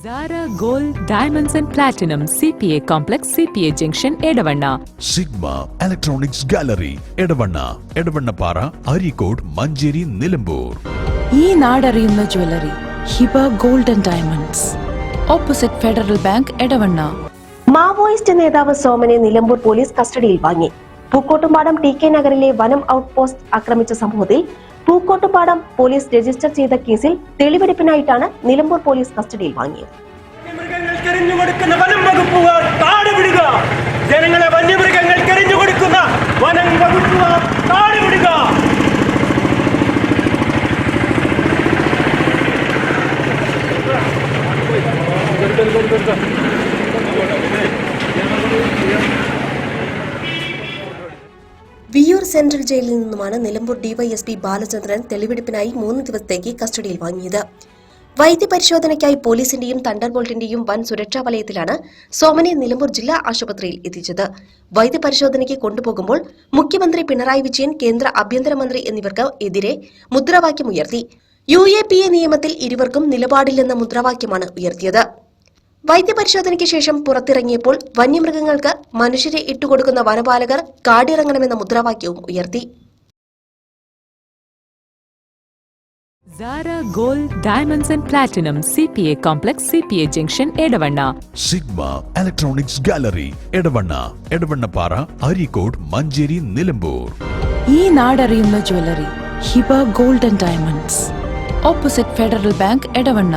Zara Gold Diamonds and Platinum CPA Complex CPA Junction Edavanna Sigma Electronics Gallery Edavanna Para Arikod Manjeri Nilambur ഈ നാടറിയുന്ന jewellery Hiba gold and diamonds opposite Federal Bank Edavanna. മാവോയിസ്റ്റ് നേതാവ് സോമനെ Nilambur police കസ്റ്റഡിയിൽ വാങ്ങി. Pookkottumpadam T K നഗറിലെ വനം out post ആക്രമിച്ച സംഭവത്തിൽ പൂക്കോട്ടുംപാടം പോലീസ് രജിസ്റ്റർ ചെയ്ത കേസിൽ തെളിവെടുപ്പിനായിട്ടാണ് നിലമ്പൂർ പോലീസ് കസ്റ്റഡിയിൽ വാങ്ങിയത്. ജനങ്ങളെ വന്യമൃഗങ്ങൾക്ക് എറിഞ്ഞു കൊടുക്കുന്ന വനം വകുപ്പ് താഴെവിടുക. വിയ്യൂർ സെൻട്രൽ ജയിലിൽ നിന്നുമാണ് നിലമ്പൂർ ഡിവൈഎസ്പി ബാലചന്ദ്രൻ തെളിവെടുപ്പിനായി 3 ദിവസത്തേക്ക് കസ്റ്റഡിയിൽ വാങ്ങിയത്. വൈദ്യപരിശോധനയ്ക്കായി പോലീസിന്റെയും തണ്ടർബോൾട്ടിന്റെയും വൻ സുരക്ഷാ വലയത്തിലാണ് സോമനെ നിലമ്പൂർ ജില്ലാ ആശുപത്രിയിൽ എത്തിച്ചത്. വൈദ്യപരിശോധനയ്ക്ക് കൊണ്ടുപോകുമ്പോൾ മുഖ്യമന്ത്രി പിണറായി വിജയൻ, കേന്ദ്ര ആഭ്യന്തരമന്ത്രി എന്നിവർക്ക് എതിരെ മുദ്രാവാക്യമുയർത്തി. UAPA നിയമത്തിൽ ഇരുവർക്കും നിലപാടില്ലെന്ന മുദ്രാവാക്യമാണ് ഉയർത്തിയത്. വൈദ്യപരിശോധനയ്ക്ക് ശേഷം പുറത്തിറങ്ങിയപ്പോൾ വന്യമൃഗങ്ങൾക്ക് മനുഷ്യരെ ഇട്ടുകൊടുക്കുന്ന വനപാലകർ കാടിറങ്ങണമെന്ന മുദ്രാവാക്യവും ഉയർത്തി. Zara Gold Diamonds and Platinum CPA Complex CPA Junction Edavanna Sigma Electronics Gallery Edavanna Para Arikod Manjeri Nilambur ഈ നാടറിയുന്ന jewellery Hiba gold and diamonds opposite Federal Bank Edavanna.